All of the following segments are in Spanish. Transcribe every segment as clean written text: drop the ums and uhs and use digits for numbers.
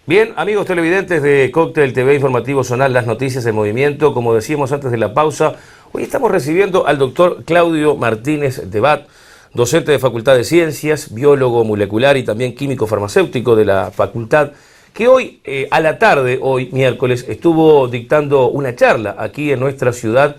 Bien, amigos televidentes de Cóctel TV Informativo Zonal, las noticias en movimiento. Como decíamos antes de la pausa, hoy estamos recibiendo al doctor Claudio Martínez Debat, docente de Facultad de Ciencias, biólogo molecular y también químico farmacéutico de la facultad, que hoy, a la tarde, hoy miércoles, estuvo dictando una charla aquí en nuestra ciudad.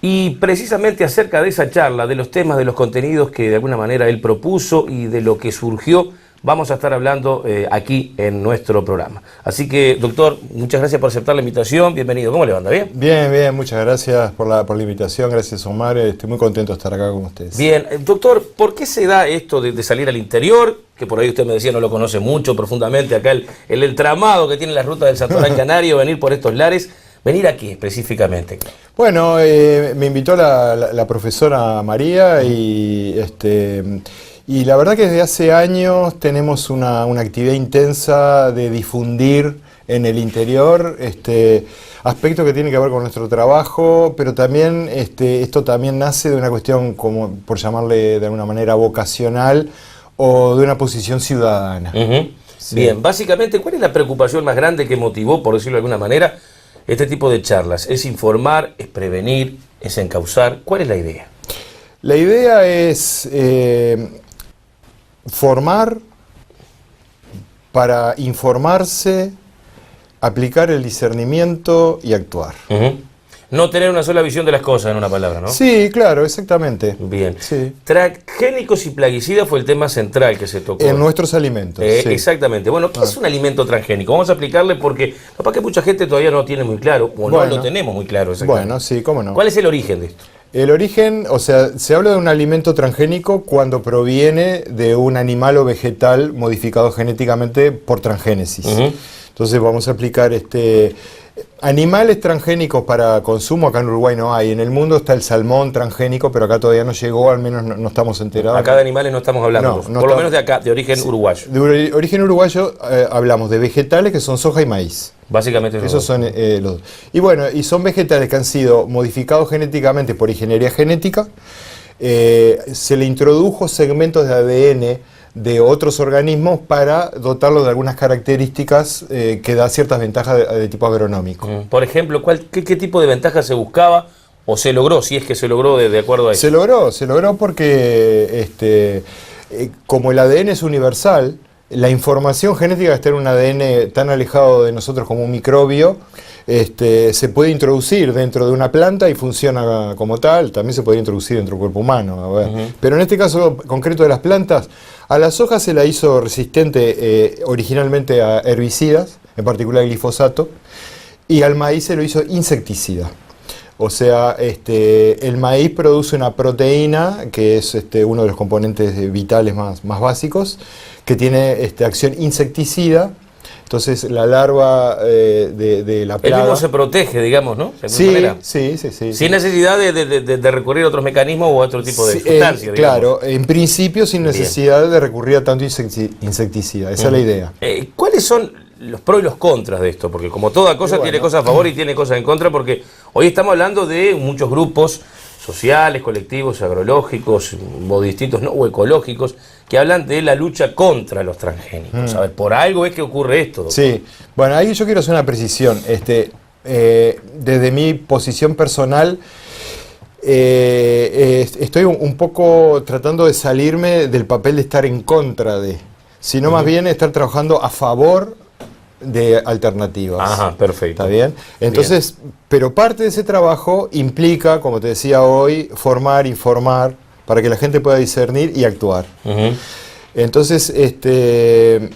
Y precisamente acerca de esa charla, de los temas, de los contenidos que de alguna manera él propuso y de lo que surgió, vamos a estar hablando aquí en nuestro programa. Así que, doctor, muchas gracias por aceptar la invitación. Bienvenido. ¿Cómo le va? ¿Bien? Bien, bien. Muchas gracias por la invitación. Gracias, Omar. Estoy muy contento de estar acá con ustedes. Bien. Doctor, ¿por qué se da esto de salir al interior? Que por ahí usted me decía no lo conoce mucho, profundamente, acá el entramado que tiene la ruta del Santoral Canario, venir por estos lares. ¿Venir aquí específicamente? Bueno, me invitó la profesora María y la verdad que desde hace años tenemos una actividad intensa de difundir en el interior aspectos que tienen que ver con nuestro trabajo, pero también esto también nace de una cuestión, como por llamarle de alguna manera, vocacional o de una posición ciudadana. Sí. Bien, básicamente, ¿cuál es la preocupación más grande que motivó, por decirlo de alguna manera, este tipo de charlas? ¿Es informar, es prevenir, es encauzar? ¿Cuál es la idea? La idea es formar para informarse, aplicar el discernimiento y actuar. No tener una sola visión de las cosas, en una palabra, ¿no? Sí, claro, exactamente. Bien. Sí. Transgénicos y plaguicidas fue el tema central que se tocó. En nuestros alimentos. Sí. Exactamente. Bueno, ¿qué es un alimento transgénico? Vamos a explicarle porque capaz que mucha gente todavía no tiene muy claro, o no lo tenemos muy claro exactamente. Bueno, sí, cómo no. ¿Cuál es el origen de esto? El origen, o sea, se habla de un alimento transgénico cuando proviene de un animal o vegetal modificado genéticamente por transgénesis. Entonces vamos a aplicar animales transgénicos para consumo. Acá en Uruguay no hay. En el mundo está el salmón transgénico, pero acá todavía no llegó, al menos no estamos enterados. Acá de animales no estamos hablando, por lo menos de acá, de origen uruguayo. De origen uruguayo hablamos de vegetales que son soja y maíz. Básicamente esos son los dos. Y bueno, y son vegetales que han sido modificados genéticamente por ingeniería genética. Se le introdujo segmentos de ADN de otros organismos para dotarlos de algunas características que da ciertas ventajas de tipo agronómico. Por ejemplo, ¿qué tipo de ventajas se buscaba o se logró, si es que se logró de acuerdo a eso? Se logró porque como el ADN es universal, la información genética de estar en un ADN tan alejado de nosotros como un microbio, se puede introducir dentro de una planta y funciona como tal. También se podría introducir dentro del cuerpo humano. A ver. Pero en este caso concreto de las plantas, a la soja se la hizo resistente originalmente a herbicidas, en particular el glifosato, y al maíz se lo hizo insecticida. O sea, el maíz produce una proteína que es uno de los componentes vitales más básicos, que tiene acción insecticida. Entonces la larva de la plaga... El mismo se protege, digamos, ¿no? Sí. Sin necesidad de recurrir a otros mecanismos o a otro tipo de sustancias. Claro, en principio sin necesidad de recurrir a tanto insecticida. Esa es la idea. ¿Cuáles son los pros y los contras de esto? Porque como toda cosa tiene cosas a favor y tiene cosas en contra, porque hoy estamos hablando de muchos grupos sociales, colectivos, agrológicos o distintos, o ecológicos, que hablan de la lucha contra los transgénicos. A ver, por algo es que ocurre esto, doctor. Sí, bueno, ahí yo quiero hacer una precisión. Desde mi posición personal, estoy un poco tratando de salirme del papel de estar en contra de, sino más bien estar trabajando a favor de alternativas. Ajá, perfecto. ¿Está bien? Entonces, pero parte de ese trabajo implica, como te decía hoy, formar, informar, para que la gente pueda discernir y actuar. Entonces, el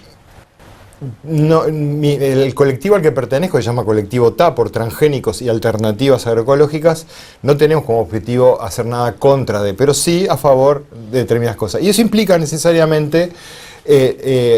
colectivo al que pertenezco, se llama Colectivo TA, por Transgénicos y Alternativas Agroecológicas, no tenemos como objetivo hacer nada contra pero sí a favor de determinadas cosas. Y eso implica necesariamente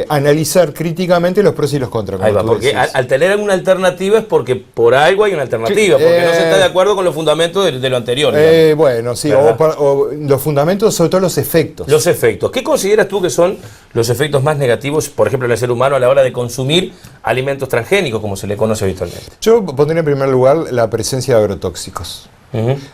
analizar críticamente los pros y los contras. Ahí va, porque al tener alguna alternativa es porque por algo hay una alternativa, porque no se está de acuerdo con los fundamentos de lo anterior. Bueno, sí, o los fundamentos, sobre todo los efectos. Los efectos. ¿Qué consideras tú que son los efectos más negativos, por ejemplo, en el ser humano a la hora de consumir alimentos transgénicos, como se le conoce habitualmente? Yo pondría en primer lugar la presencia de agrotóxicos.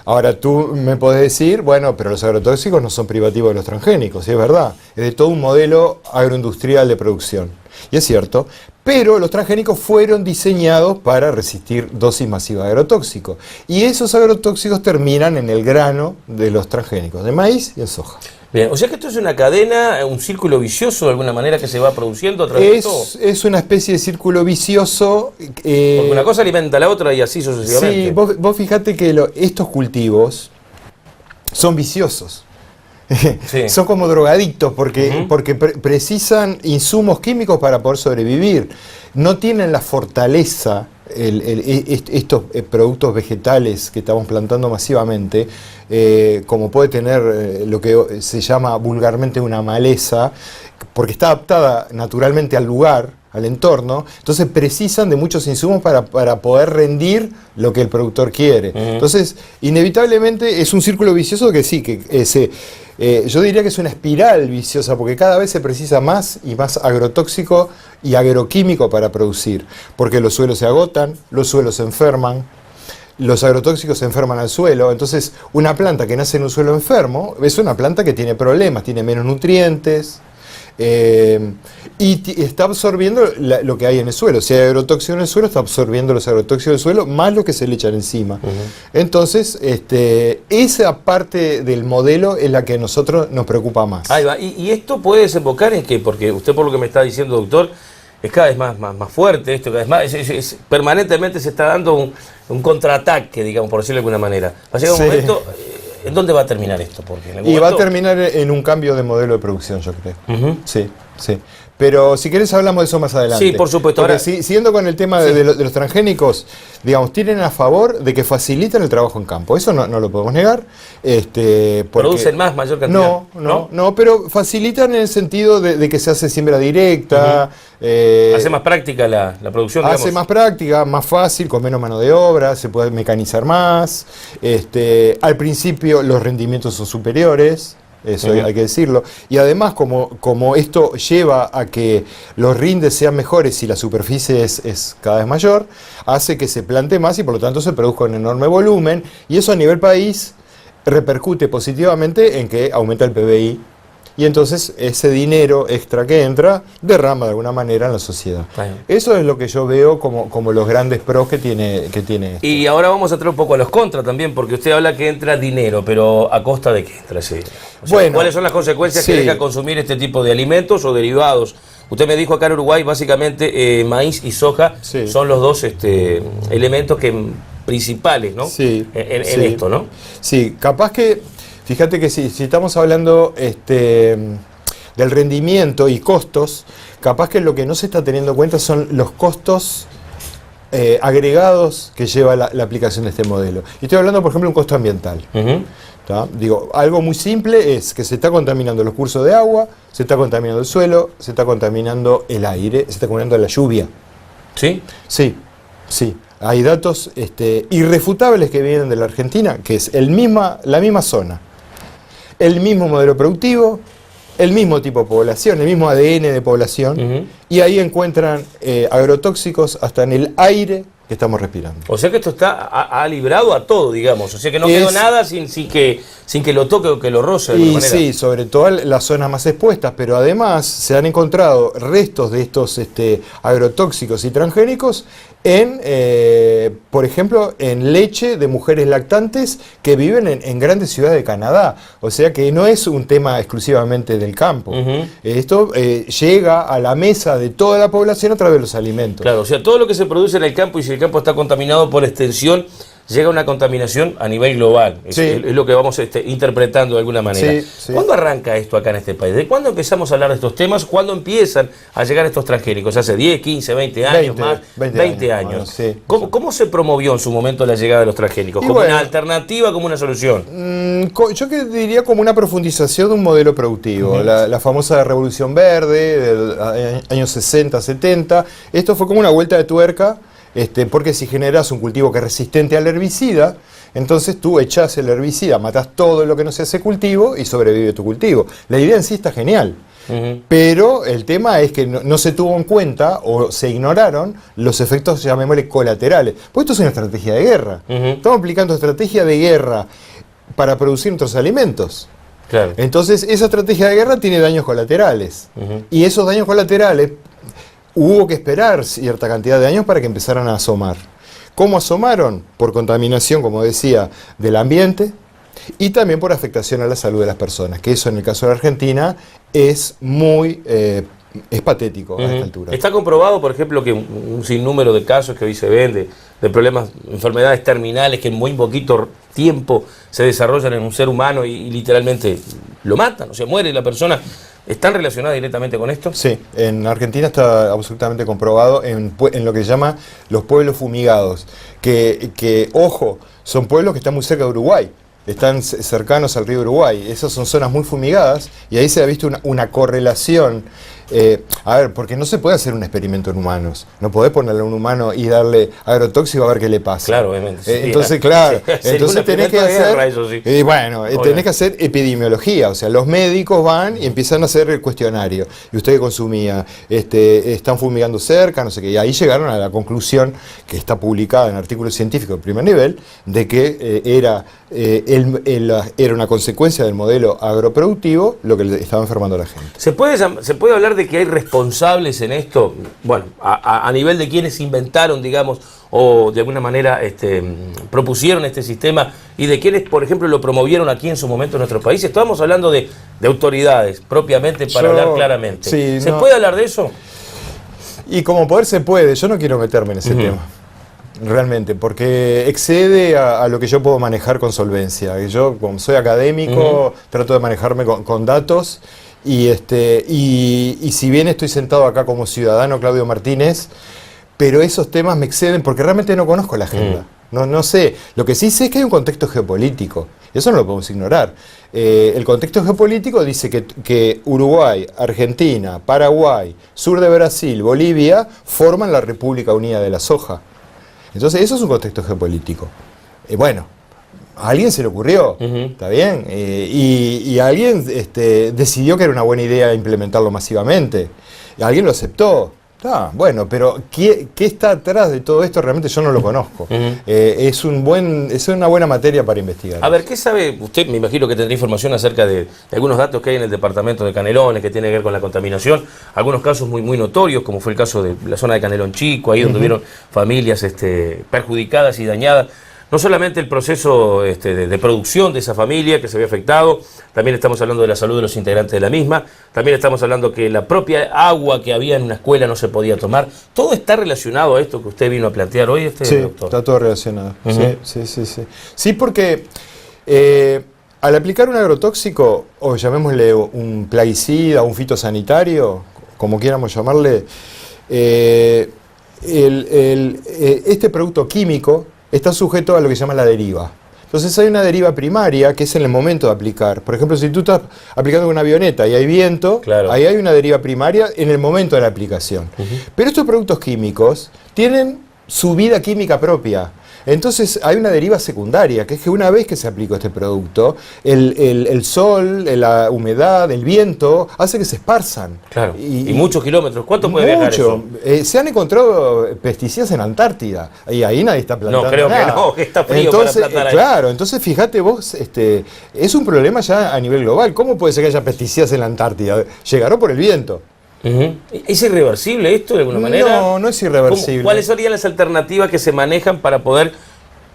Ahora tú me podés decir, bueno, pero los agrotóxicos no son privativos de los transgénicos, y es verdad, es de todo un modelo agroindustrial de producción. Y es cierto, Pero los transgénicos fueron diseñados para resistir dosis masivas de agrotóxicos. Y esos agrotóxicos terminan en el grano de los transgénicos, de maíz y en soja. Bien, o sea que esto es una cadena, un círculo vicioso de alguna manera que se va produciendo a través de todo. Es una especie de círculo vicioso. Porque una cosa alimenta a la otra y así sucesivamente. Sí, vos fijate que estos cultivos son viciosos. Sí. Son como drogadictos porque precisan insumos químicos para poder sobrevivir. No tienen la fortaleza, estos productos vegetales que estamos plantando masivamente, como puede tener lo que se llama vulgarmente una maleza, porque está adaptada naturalmente al lugar, al entorno, entonces precisan de muchos insumos para poder rendir lo que el productor quiere. Entonces, inevitablemente es un círculo vicioso que sí, yo diría que es una espiral viciosa, porque cada vez se precisa más y más agrotóxico y agroquímico para producir, porque los suelos se agotan, los suelos se enferman, los agrotóxicos se enferman al suelo, entonces una planta que nace en un suelo enfermo es una planta que tiene problemas, tiene menos nutrientes, y está absorbiendo lo que hay en el suelo. Si hay agrotóxicos en el suelo, está absorbiendo los agrotóxicos del suelo más lo que se le echan encima. Entonces, esa parte del modelo es la que a nosotros nos preocupa más. Ahí va. ¿Y esto puede desembocar en qué? Porque usted, por lo que me está diciendo, doctor, es cada vez más fuerte esto, cada vez más, permanentemente se está dando un contraataque, digamos, por decirlo de alguna manera. Va a llegar un momento... ¿En dónde va a terminar esto? Porque va a terminar en un cambio de modelo de producción, yo creo. Sí. Pero si querés hablamos de eso más adelante. Sí, por supuesto. Ahora, siguiendo con el tema de los transgénicos, digamos, tienen a favor de que facilitan el trabajo en campo. Eso no lo podemos negar. ¿Producen mayor cantidad? No, pero facilitan en el sentido de que se hace siembra directa. Hace más práctica la producción, digamos. Hace más práctica, más fácil, con menos mano de obra, se puede mecanizar más. Al principio los rendimientos son superiores. Eso hay que decirlo. Y además, como esto lleva a que los rindes sean mejores y la superficie es cada vez mayor, hace que se plante más y por lo tanto se produzca un enorme volumen. Y eso a nivel país repercute positivamente en que aumenta el PBI. Y entonces ese dinero extra que entra derrama de alguna manera en la sociedad. Eso es lo que yo veo como los grandes pros que tiene esto. Y ahora vamos a entrar un poco a los contras también, porque usted habla que entra dinero, pero ¿a costa de qué entra ese dinero? O sea, bueno, ¿cuáles son las consecuencias que deja consumir este tipo de alimentos o derivados? Usted me dijo acá en Uruguay, básicamente, maíz y soja son los dos elementos principales, ¿no? En esto, ¿no? Sí, capaz que... Fíjate que si estamos hablando del rendimiento y costos, capaz que lo que no se está teniendo en cuenta son los costos agregados que lleva la aplicación de este modelo. Y estoy hablando, por ejemplo, de un costo ambiental. Digo, algo muy simple es que se está contaminando los cursos de agua, se está contaminando el suelo, se está contaminando el aire, se está contaminando la lluvia. ¿Sí? Sí. Hay datos irrefutables que vienen de la Argentina, que es la misma zona. El mismo modelo productivo, el mismo tipo de población, el mismo ADN de población, y ahí encuentran agrotóxicos hasta en el aire que estamos respirando. O sea que esto ha librado a todo, digamos. O sea que no quedó nada sin que lo toque o que lo roce de alguna manera. Sí, sobre todo las zonas más expuestas, pero además se han encontrado restos de estos agrotóxicos y transgénicos por ejemplo, en leche de mujeres lactantes que viven en grandes ciudades de Canadá. O sea que no es un tema exclusivamente del campo. Esto llega a la mesa de toda la población a través de los alimentos. Claro, o sea, todo lo que se produce en el campo, y si el campo está contaminado por extensión, llega a una contaminación a nivel global. Es lo que vamos interpretando de alguna manera. ¿Cuándo arranca esto acá en este país? ¿De cuándo empezamos a hablar de estos temas? ¿Cuándo empiezan a llegar estos transgénicos? ¿Hace 10, 15, 20 años más? 20 años. Bueno, ¿Cómo se promovió en su momento la llegada de los transgénicos? ¿Como una alternativa, como una solución? Yo diría como una profundización de un modelo productivo. La famosa Revolución Verde del años 60, 70. Esto fue como una vuelta de tuerca. Porque si generas un cultivo que es resistente al herbicida, entonces tú echás el herbicida, matás todo lo que no sea ese cultivo y sobrevive tu cultivo. La idea en sí está genial, pero el tema es que no se tuvo en cuenta o se ignoraron los efectos, llamémosle, colaterales. Pues esto es una estrategia de guerra. Estamos aplicando estrategia de guerra para producir nuestros alimentos. Entonces esa estrategia de guerra tiene daños colaterales. Y esos daños colaterales, hubo que esperar cierta cantidad de años para que empezaran a asomar. ¿Cómo asomaron? Por contaminación, como decía, del ambiente y también por afectación a la salud de las personas, que eso en el caso de la Argentina es muy... es patético a esta altura. Está comprobado, por ejemplo, que un sinnúmero de casos que hoy se ven de problemas, enfermedades terminales que en muy poquito tiempo se desarrollan en un ser humano y literalmente lo matan, o sea, muere la persona. ¿Están relacionadas directamente con esto? Sí, en Argentina está absolutamente comprobado en lo que se llama los pueblos fumigados, que ojo, son pueblos que están muy cerca de Uruguay. Están cercanos al río Uruguay. Esas son zonas muy fumigadas y ahí se ha visto una correlación. A ver, porque no se puede hacer un experimento en humanos. No podés ponerle a un humano y darle agrotóxico a ver qué le pasa. Claro, obviamente. Sí, entonces, claro, entonces tenés que hacer, tenés que hacer epidemiología. O sea, los médicos van y empiezan a hacer el cuestionario. ¿Y usted qué consumía? ¿Están fumigando cerca? No sé qué. Y ahí llegaron a la conclusión, que está publicada en artículos científicos de primer nivel, de que era una consecuencia del modelo agroproductivo lo que le estaba enfermando a la gente. ¿Se puede hablar de que hay responsables en esto? Bueno, a nivel de quienes inventaron, digamos, o de alguna manera propusieron este sistema y de quienes, por ejemplo, lo promovieron aquí en su momento en nuestro país. Estamos hablando de autoridades, propiamente, para hablar claramente. Sí, ¿Se puede hablar de eso? Y como poder se puede, yo no quiero meterme en ese tema. Realmente, porque excede a lo que yo puedo manejar con solvencia. Yo, como soy académico, trato de manejarme con datos y si bien estoy sentado acá como ciudadano Claudio Martínez, pero esos temas me exceden porque realmente no conozco la agenda. No sé. Lo que sí sé es que hay un contexto geopolítico. Eso no lo podemos ignorar. El contexto geopolítico dice que Uruguay, Argentina, Paraguay, sur de Brasil, Bolivia forman la República Unida de la Soja. Entonces, eso es un contexto geopolítico. Bueno, a alguien se le ocurrió, ¿está bien? Y alguien decidió que era una buena idea implementarlo masivamente. Y alguien lo aceptó. Bueno, pero ¿qué está atrás de todo esto? Realmente yo no lo conozco. Es una buena materia para investigar. A ver, ¿qué sabe usted? Me imagino que tendrá información acerca de algunos datos que hay en el departamento de Canelones que tienen que ver con la contaminación. Algunos casos muy notorios, como fue el caso de la zona de Canelón Chico, ahí donde hubieron familias perjudicadas y dañadas. No solamente el proceso de producción de esa familia que se había afectado, también estamos hablando de la salud de los integrantes de la misma, también estamos hablando que la propia agua que había en una escuela no se podía tomar. ¿Todo está relacionado a esto que usted vino a plantear hoy, sí, doctor? Está todo relacionado. Sí, porque al aplicar un agrotóxico, o llamémosle un plaguicida, un fitosanitario, como quieramos llamarle, este producto químico está sujeto a lo que se llama la deriva. Entonces hay una deriva primaria que es en el momento de aplicar. Por ejemplo, si tú estás aplicando una avioneta y hay viento, claro, ahí hay una deriva primaria en el momento de la aplicación. Pero estos productos químicos tienen su vida química propia. Entonces hay una deriva secundaria, que es que una vez que se aplicó este producto, el sol, la humedad, el viento, hace que se esparzan. Claro. Y muchos kilómetros. ¿Cuánto puede viajar eso? Se han encontrado pesticidas en la Antártida, y ahí nadie está plantando nada. No, creo que no, que está frío. Entonces, para plantar ahí. Claro, entonces fíjate vos, es un problema ya a nivel global. ¿Cómo puede ser que haya pesticidas en la Antártida? Llegaron por el viento. ¿Es irreversible esto de alguna manera? No es irreversible. ¿Cuáles serían las alternativas que se manejan para poder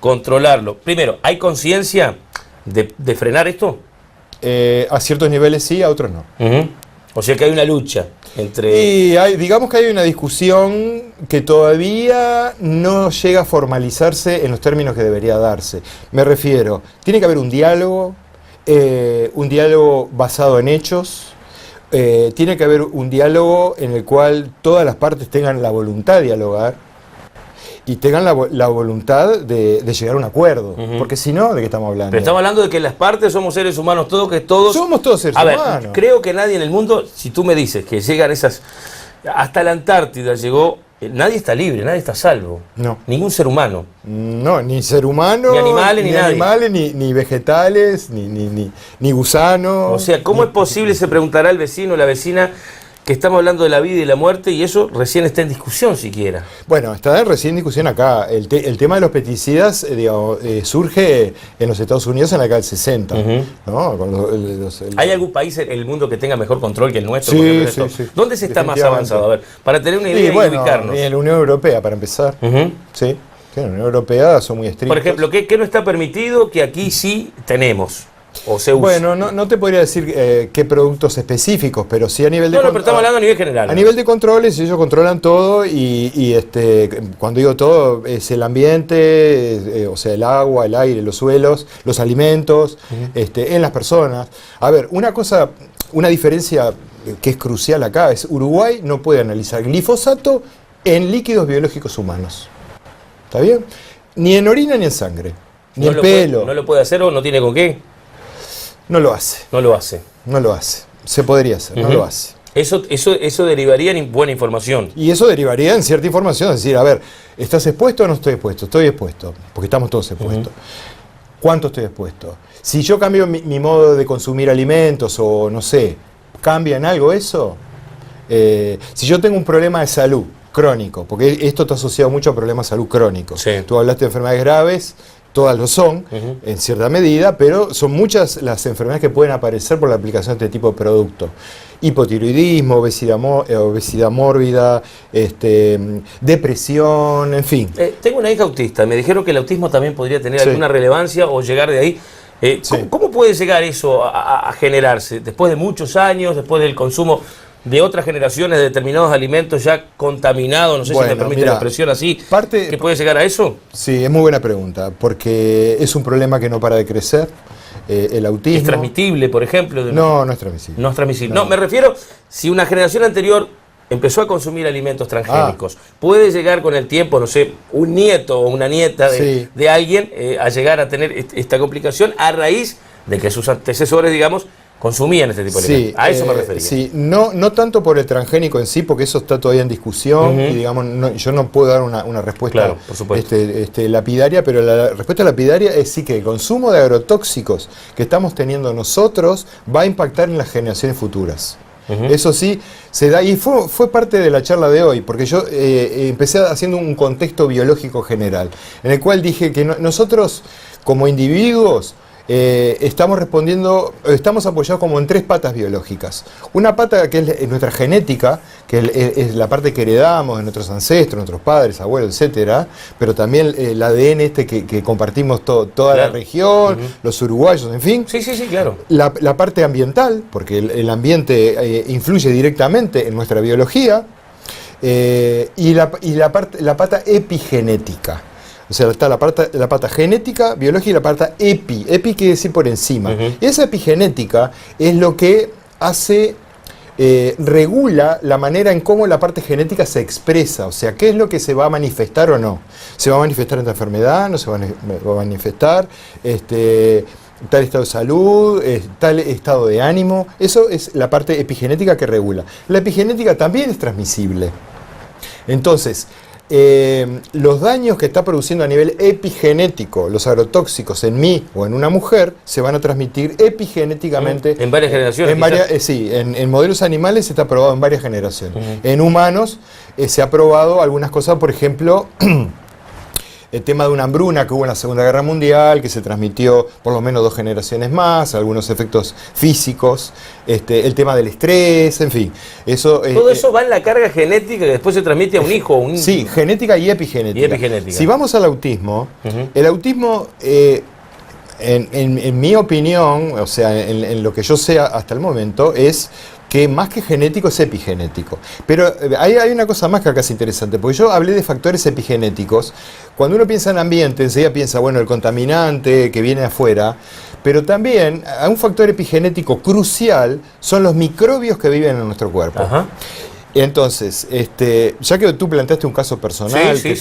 controlarlo? Primero, ¿hay conciencia de frenar esto? A ciertos niveles sí, a otros no. O sea que hay una lucha entre... Y digamos que hay una discusión que todavía no llega a formalizarse en los términos que debería darse. Me refiero, tiene que haber un diálogo basado en hechos. Tiene que haber un diálogo en el cual todas las partes tengan la voluntad de dialogar y tengan la voluntad de llegar a un acuerdo, porque si no, ¿de qué estamos hablando? Pero estamos hablando de que las partes somos seres humanos, todos... Somos todos seres humanos. Creo que nadie en el mundo, si tú me dices que llegan esas... Hasta la Antártida llegó... Nadie está libre, nadie está salvo. No. Ningún ser humano. No, ni ser humano, ni animales, ni vegetales, ni gusanos. O sea, ¿cómo es posible, se preguntará el vecino, la vecina, que estamos hablando de la vida y la muerte y eso recién está en discusión siquiera. Bueno, está recién en discusión acá. El tema de los pesticidas digamos, surge en los Estados Unidos en la década del 60. ¿No? Con ¿Hay algún país en el mundo que tenga mejor control que el nuestro? Sí, por ejemplo, sí. ¿Dónde se está más avanzado? A ver, para tener una idea y ubicarnos. En la Unión Europea, para empezar. Sí, en la Unión Europea son muy estrictos. Por ejemplo, ¿qué no está permitido que aquí sí tenemos? O se usa. Bueno, no te podría decir qué productos específicos, pero sí a nivel de... No, pero estamos hablando a nivel general. A nivel de controles, ellos controlan todo y cuando digo todo, es el ambiente, o sea, el agua, el aire, los suelos, los alimentos, en las personas. A ver, una diferencia que es crucial acá es Uruguay no puede analizar glifosato en líquidos biológicos humanos. ¿Está bien? Ni en orina ni en sangre, ni en pelo. ¿No lo puede hacer o no tiene con qué? No lo hace. No lo hace. No lo hace. Se podría hacer, no lo hace. Eso derivaría en buena información. Y eso derivaría en cierta información, es decir, a ver, ¿estás expuesto o no estoy expuesto? Estoy expuesto, porque estamos todos expuestos. ¿Cuánto estoy expuesto? Si yo cambio mi modo de consumir alimentos o no sé, ¿cambia en algo eso? Si yo tengo un problema de salud crónico, porque esto está asociado mucho a problemas de salud crónicos. Sí. Tú hablaste de enfermedades graves. Todas lo son, en cierta medida, pero son muchas las enfermedades que pueden aparecer por la aplicación de este tipo de producto. Hipotiroidismo, obesidad mórbida, depresión, en fin. Tengo una hija autista, me dijeron que el autismo también podría tener alguna relevancia o llegar de ahí. ¿Cómo puede llegar eso a generarse? Después de muchos años, después del consumo de otras generaciones de determinados alimentos ya contaminados, no sé si me permite la expresión así, ¿que puede llegar a eso? Sí, es muy buena pregunta, porque es un problema que no para de crecer, el autismo. ¿Es transmitible, por ejemplo? No es transmisible. No es transmisible. No, me refiero, si una generación anterior empezó a consumir alimentos transgénicos, puede llegar con el tiempo, no sé, un nieto o una nieta de alguien a llegar a tener esta complicación a raíz de que sus antecesores, digamos, consumían este tipo de alimentos. A eso me refería. Sí, no tanto por el transgénico en sí, porque eso está todavía en discusión y digamos, yo no puedo dar una respuesta por supuesto. Lapidaria, pero la respuesta lapidaria es sí que el consumo de agrotóxicos que estamos teniendo nosotros va a impactar en las generaciones futuras. Eso sí, se da, y fue parte de la charla de hoy, porque yo empecé haciendo un contexto biológico general, en el cual dije que nosotros como individuos estamos apoyados como en tres patas biológicas. Una pata que es nuestra genética, que es la parte que heredamos de nuestros ancestros, nuestros padres, abuelos, etcétera, pero también el ADN que compartimos toda la región, los uruguayos, en fin. Sí, claro. La parte ambiental, porque el ambiente influye directamente en nuestra biología, y la pata epigenética. O sea, está la pata genética, biológica y la pata epi. Epi quiere decir por encima. Y esa epigenética es lo que regula la manera en cómo la parte genética se expresa. O sea, qué es lo que se va a manifestar o no. ¿Se va a manifestar esta enfermedad? ¿No se va a manifestar? Tal estado de salud, tal estado de ánimo. Eso es la parte epigenética que regula. La epigenética también es transmisible. Entonces, los daños que está produciendo a nivel epigenético los agrotóxicos en mí o en una mujer se van a transmitir epigenéticamente en varias generaciones. En modelos animales está probado en varias generaciones. En humanos se ha probado algunas cosas, por ejemplo, el tema de una hambruna que hubo en la Segunda Guerra Mundial, que se transmitió por lo menos 2 generaciones más, algunos efectos físicos, el tema del estrés, en fin. Todo eso va en la carga genética que después se transmite a un hijo. Sí, genética y epigenética. Si vamos al autismo, el autismo, en mi opinión, o sea, en lo que yo sé hasta el momento, es que más que genético es epigenético. Pero hay una cosa más que acá es interesante, porque yo hablé de factores epigenéticos. Cuando uno piensa en ambiente, enseguida piensa, bueno, el contaminante que viene afuera, pero también un factor epigenético crucial son los microbios que viven en nuestro cuerpo. Entonces, ya que tú planteaste un caso personal que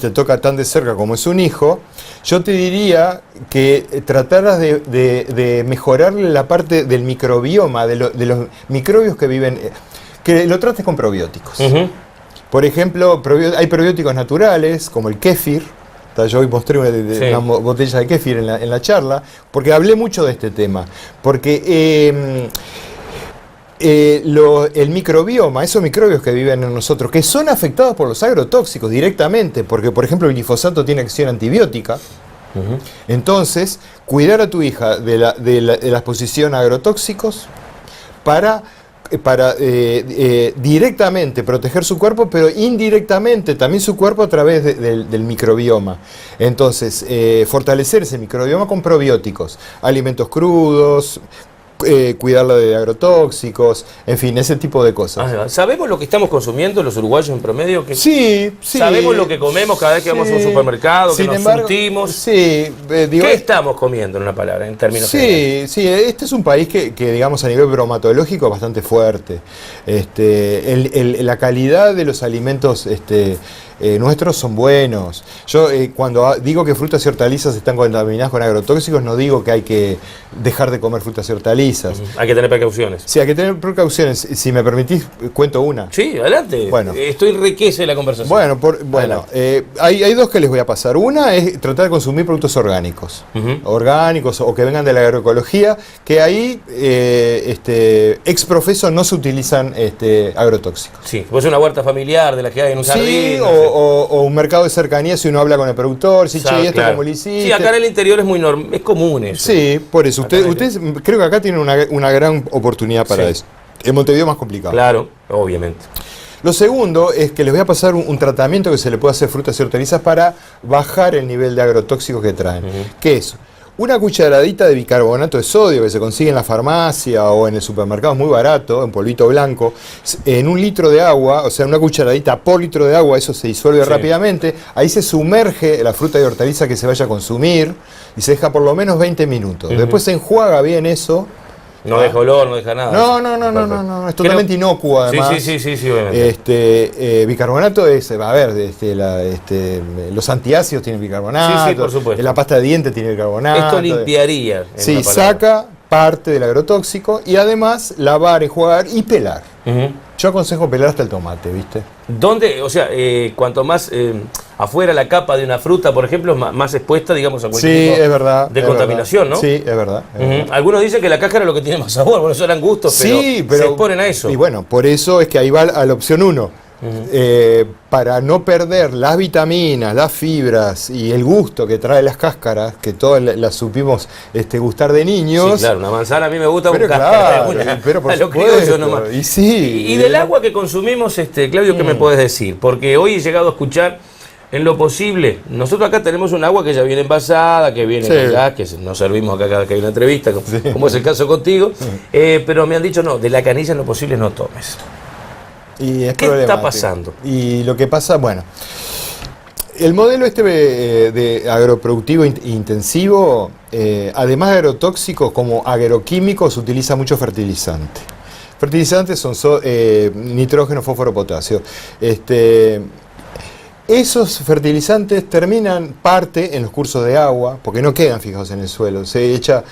te toca tan de cerca como es un hijo, yo te diría que trataras de mejorar la parte del microbioma, de los microbios que viven, que lo trates con probióticos. Por ejemplo, hay probióticos naturales, como el kéfir. Yo hoy mostré una botella de kéfir en la charla, porque hablé mucho de este tema. Porque el microbioma, esos microbios que viven en nosotros, que son afectados por los agrotóxicos directamente, porque por ejemplo el glifosato tiene acción antibiótica. Entonces, cuidar a tu hija de la exposición a agrotóxicos para directamente proteger su cuerpo, pero indirectamente también su cuerpo a través del microbioma. Entonces, fortalecer ese microbioma con probióticos, alimentos crudos, cuidarla de agrotóxicos, en fin, ese tipo de cosas. ¿Sabemos lo que estamos consumiendo los uruguayos en promedio? Sí. ¿Sabemos lo que comemos cada vez que vamos a un supermercado, que nos surtimos? Sí. ¿Qué estamos comiendo, en una palabra, en términos generales? Sí, este es un país que digamos, a nivel bromatológico es bastante fuerte. La calidad de los alimentos nuestros son buenos. Yo cuando digo que frutas y hortalizas están contaminadas con agrotóxicos, no digo que hay que dejar de comer frutas y hortalizas. Hay que tener precauciones. Sí, hay que tener precauciones. Si me permitís, cuento una. Sí, adelante. Bueno. Esto enriquece la conversación. Bueno, hay dos que les voy a pasar. Una es tratar de consumir productos orgánicos. Orgánicos o que vengan de la agroecología, que ahí ex profeso no se utilizan agrotóxicos. Sí, puede ser una huerta familiar de la que hay en un jardín. O un mercado de cercanía, si uno habla con el productor, si che, ¿esto cómo lo hiciste? Sí, acá en el interior es muy normal, es común eso. Sí, por eso. Ustedes creo que acá tienen una gran oportunidad para eso. En Montevideo más complicado. Claro, obviamente. Lo segundo es que les voy a pasar un tratamiento que se le puede hacer a frutas y hortalizas para bajar el nivel de agrotóxicos que traen. ¿Qué es? Una cucharadita de bicarbonato de sodio que se consigue en la farmacia o en el supermercado, es muy barato, en polvito blanco, en 1 litro de agua, o sea, una cucharadita por litro de agua, eso se disuelve rápidamente, ahí se sumerge la fruta y hortaliza que se vaya a consumir y se deja por lo menos 20 minutos. Después se enjuaga bien eso. No deja olor, no deja nada. No, es totalmente inocuo además. Sí, obviamente. Bicarbonato es, los antiácidos tienen bicarbonato, sí, por supuesto. La pasta de dientes tiene bicarbonato. Esto limpiaría. Sí, saca parte del agrotóxico y además lavar, enjuagar y pelar. Yo aconsejo pelar hasta el tomate, ¿viste? ¿Dónde? O sea, cuanto más afuera la capa de una fruta, por ejemplo, más expuesta, digamos, a cualquier tipo de contaminación, ¿no? Sí, es verdad. Algunos dicen que la cáscara es lo que tiene más sabor, bueno, eso eran gustos, pero se exponen a eso. Y bueno, por eso es que ahí va a la opción 1. Para no perder las vitaminas, las fibras y el gusto que trae las cáscaras, que todas las supimos gustar de niños. Sí, claro, una manzana a mí me gusta pero con claro, cáscara. Pero por a lo supuesto, criollo nomás. Y del agua que consumimos, Claudio, ¿qué me puedes decir? Porque hoy he llegado a escuchar, en lo posible, nosotros acá tenemos un agua que ya viene envasada, que viene con gas, que nos servimos acá cada que hay una entrevista, como es el caso contigo, pero me han dicho, no, de la canilla en lo posible no tomes. ¿Qué está pasando? Y lo que pasa, bueno, el modelo de agroproductivo intensivo, además de agrotóxicos como agroquímicos, utiliza mucho fertilizante. Fertilizantes son nitrógeno, fósforo, potasio. Esos fertilizantes terminan parte en los cursos de agua, porque no quedan fijados en el suelo, se echa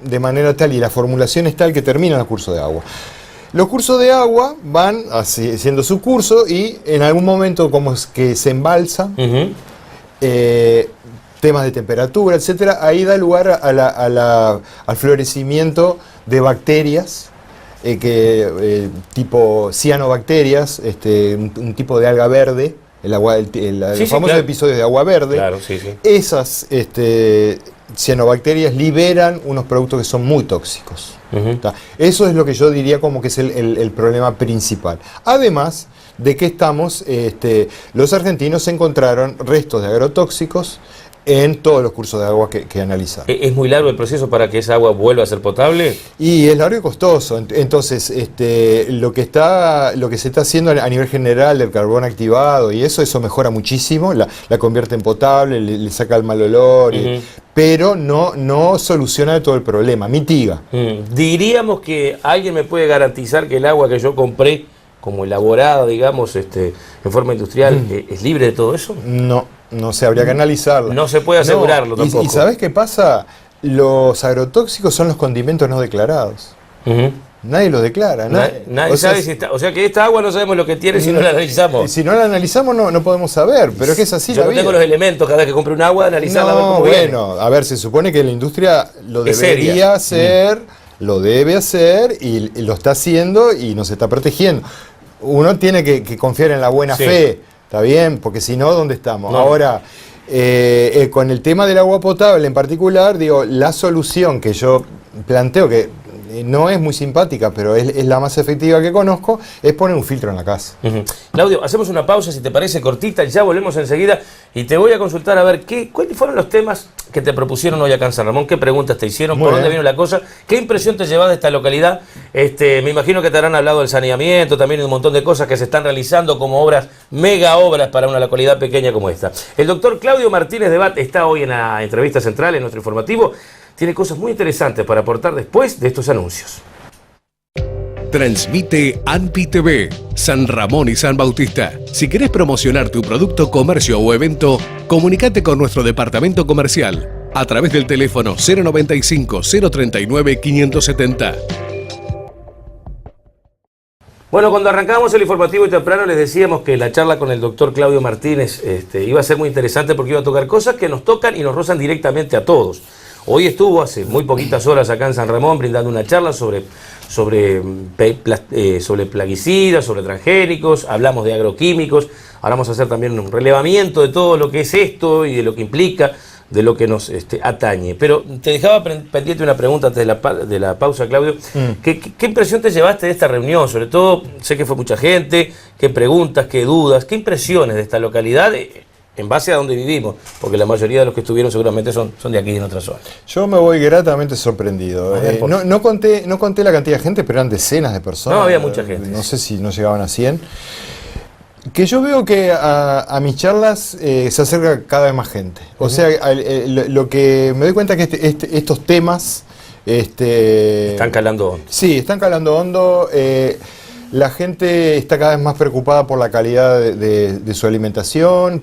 de manera tal y la formulación es tal que termina en los cursos de agua. Los cursos de agua van haciendo su curso y en algún momento como es que se embalsa, temas de temperatura, etcétera, ahí da lugar al florecimiento de bacterias, tipo cianobacterias, un tipo de alga verde, los famosos episodios de agua verde. Claro, esas cianobacterias liberan unos productos que son muy tóxicos. Eso es lo que yo diría como que es el problema principal. Además de que los argentinos encontraron restos de agrotóxicos en todos los cursos de agua que analizaron. ¿Es muy largo el proceso para que esa agua vuelva a ser potable? Y es largo y costoso. Entonces, lo que se está haciendo a nivel general del carbón activado y eso mejora muchísimo, la convierte en potable, le saca el mal olor, pero no soluciona todo el problema, mitiga. Diríamos que alguien me puede garantizar que el agua que yo compré, como elaborada, digamos, en forma industrial, ¿es libre de todo eso? No se habría que analizarlo. No se puede asegurarlo tampoco. ¿Y sabés qué pasa? Los agrotóxicos son los condimentos no declarados. Nadie los declara. Nadie sabe si está. O sea que esta agua no sabemos lo que tiene si no la analizamos. Si no la analizamos no podemos saber, pero es que es así. Yo no tengo los elementos cada vez que compro un agua, analizarla a ver cómo viene. A ver, se supone que la industria lo debería hacer lo debe hacer y lo está haciendo y nos está protegiendo. Uno tiene que confiar en la buena fe, ¿está bien? Porque si no, ¿dónde estamos? No. Ahora, con el tema del agua potable en particular, digo, la solución que yo planteo, que no es muy simpática, pero es la más efectiva que conozco, es poner un filtro en la casa. Claudio, hacemos una pausa, si te parece cortita, ya volvemos enseguida y te voy a consultar a ver cuáles fueron los temas que te propusieron hoy acá en San Ramón, qué preguntas te hicieron, por dónde vino la cosa, qué impresión te llevas de esta localidad. Me imagino que te habrán hablado del saneamiento, también de un montón de cosas que se están realizando como obras, mega obras para una localidad pequeña como esta. El doctor Claudio Martínez de Bat está hoy en la entrevista central, en nuestro informativo. Tiene cosas muy interesantes para aportar después de estos anuncios. Transmite ANPI TV, San Ramón y San Bautista. Si querés promocionar tu producto, comercio o evento, comunicate con nuestro departamento comercial a través del teléfono 095-039-570. Bueno, cuando arrancábamos el informativo y temprano les decíamos que la charla con el doctor Claudio Martínez iba a ser muy interesante porque iba a tocar cosas que nos tocan y nos rozan directamente a todos. Hoy estuvo hace muy poquitas horas acá en San Ramón brindando una charla sobre plaguicidas, sobre transgénicos, hablamos de agroquímicos. Ahora vamos a hacer también un relevamiento de todo lo que es esto y de lo que implica, de lo que nos atañe. Pero te dejaba pendiente una pregunta antes de la pausa, Claudio. ¿Qué impresión te llevaste de esta reunión? Sobre todo, sé que fue mucha gente, qué preguntas, qué dudas, qué impresiones de esta localidad en base a donde vivimos, porque la mayoría de los que estuvieron seguramente son de aquí, en otra zona. Yo me voy gratamente sorprendido. No conté la cantidad de gente, pero eran decenas de personas. No, había mucha gente. No sé si no llegaban a 100. Que yo veo que a mis charlas se acerca cada vez más gente. O sea, lo que me doy cuenta es que estos temas... están calando hondo. Sí, están calando hondo. La gente está cada vez más preocupada por la calidad de su alimentación,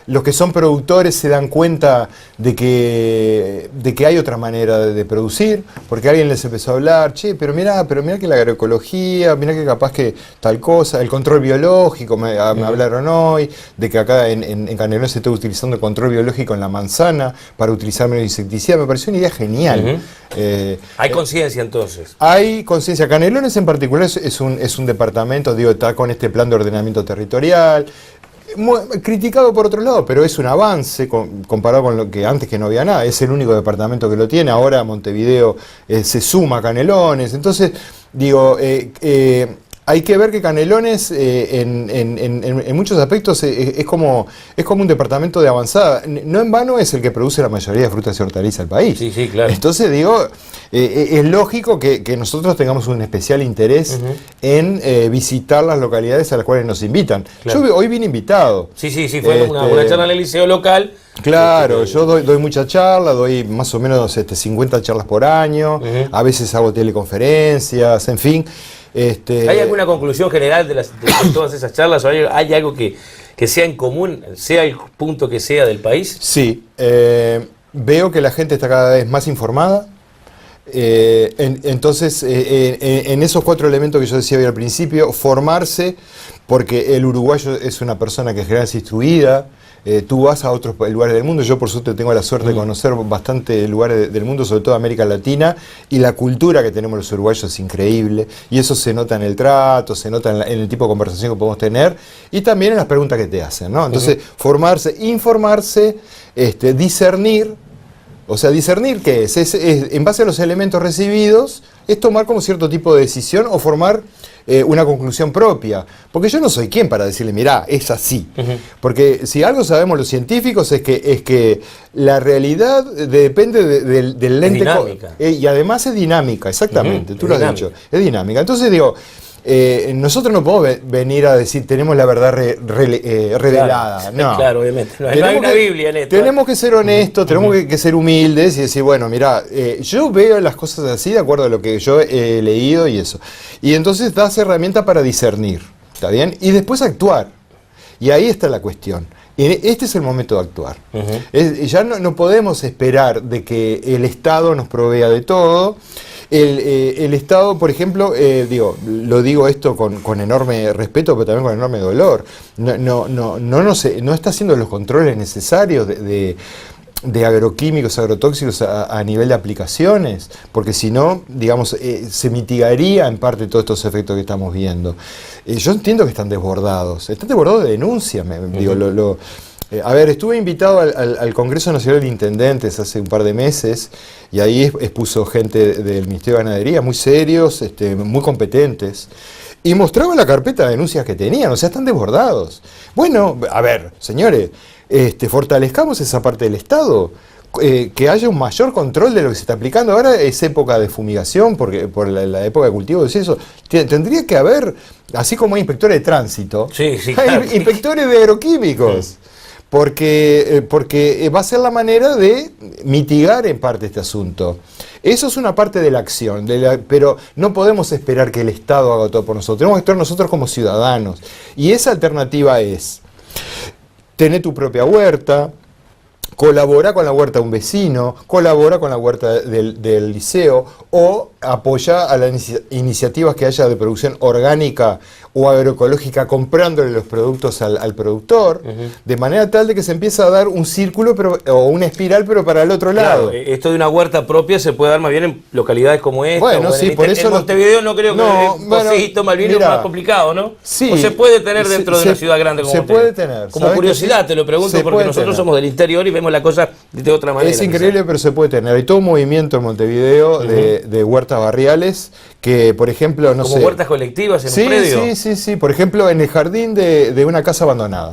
los que son productores se dan cuenta de que hay otra manera de producir, porque alguien les empezó a hablar, che, pero mirá que la agroecología, mirá que capaz que tal cosa, el control biológico, me hablaron hoy, de que acá en Canelones se está utilizando el control biológico en la manzana para utilizar menos insecticida, me pareció una idea genial. ¿Hay conciencia entonces? Hay conciencia. Canelones en particular es un departamento, digo, está con este plan de ordenamiento territorial, criticado por otro lado, pero es un avance comparado con lo que antes, que no había nada. Es el único departamento que lo tiene. Ahora Montevideo se suma a Canelones. Entonces, digo, hay que ver que Canelones en muchos aspectos es como un departamento de avanzada. No en vano es el que produce la mayoría de frutas y hortalizas del país. Sí, sí, claro. Entonces, digo, es lógico que nosotros tengamos un especial interés en visitar las localidades a las cuales nos invitan. Claro. Yo hoy vine invitado. Sí, fue una charla en el liceo local. Claro, yo doy mucha charla, doy más o menos 50 charlas por año, a veces hago teleconferencias, en fin. ¿Hay alguna conclusión general de todas esas charlas? ¿O hay algo que sea en común, sea el punto que sea del país? Sí, veo que la gente está cada vez más informada. Entonces, en esos 4 elementos que yo decía hoy al principio, formarse, porque el uruguayo es una persona que en general es instruida. Tú vas a otros lugares del mundo, yo por suerte tengo la suerte de conocer bastantes lugares del mundo, sobre todo América Latina, y la cultura que tenemos los uruguayos es increíble, y eso se nota en el trato, se nota en el tipo de conversación que podemos tener, y también en las preguntas que te hacen, ¿no? Entonces, formarse, informarse, discernir. O sea, discernir, ¿qué es? Es en base a los elementos recibidos, es tomar como cierto tipo de decisión o formar una conclusión propia. Porque yo no soy quien para decirle, mirá, es así. Porque si algo sabemos los científicos es que la realidad depende del lente. Es dinámica. Y además es dinámica, exactamente, tú lo has dicho. Es dinámica. Entonces digo, nosotros no podemos venir a decir tenemos la verdad revelada. No. Claro, obviamente. No hay una Biblia en esto. Tenemos que ser honestos, tenemos que ser humildes y decir, bueno, mira, yo veo las cosas así de acuerdo a lo que yo he leído y eso. Y entonces das herramientas para discernir, ¿está bien? Y después actuar. Y ahí está la cuestión. Este es el momento de actuar. Ya no podemos esperar de que el Estado nos provea de todo. El Estado, por ejemplo, lo digo esto con enorme respeto, pero también con enorme dolor, no está haciendo los controles necesarios de agroquímicos, agrotóxicos a nivel de aplicaciones, porque si no, digamos, se mitigaría en parte todos estos efectos que estamos viendo. Yo entiendo que están desbordados de denuncias, digo, a ver, estuve invitado al Congreso Nacional de Intendentes hace un par de meses y ahí expuso gente del Ministerio de Ganadería, muy serios, muy competentes, y mostraba la carpeta de denuncias que tenían, o sea, están desbordados. Bueno, a ver, señores, fortalezcamos esa parte del Estado, que haya un mayor control de lo que se está aplicando. Ahora es época de fumigación, porque por la época de cultivo de eso, tendría que haber, así como hay inspectores de tránsito, claro, hay inspectores de agroquímicos. Sí. Porque va a ser la manera de mitigar en parte este asunto. Eso es una parte de la acción, pero no podemos esperar que el Estado haga todo por nosotros. Tenemos que actuar nosotros como ciudadanos. Y esa alternativa es tener tu propia huerta, colabora con la huerta de un vecino, colabora con la huerta del liceo o apoya a las iniciativas que haya de producción orgánica o agroecológica comprándole los productos al productor, de manera tal de que se empieza a dar un círculo o una espiral, pero para el otro lado. Claro, esto de una huerta propia se puede dar más bien en localidades como esta. Bueno, sí, por eso... En Montevideo no creo que Pocito, Malvin es más complicado, ¿no? Sí. O se puede tener dentro de una ciudad grande como Montevideo. Se puede tener. Como curiosidad te lo pregunto, porque nosotros somos del interior y vemos la cosa de otra manera. Es increíble, pero se puede tener. Hay todo un movimiento en Montevideo de huertas barriales que, por ejemplo, no sé... Como huertas colectivas en un predio. Sí. Por ejemplo, en el jardín de una casa abandonada.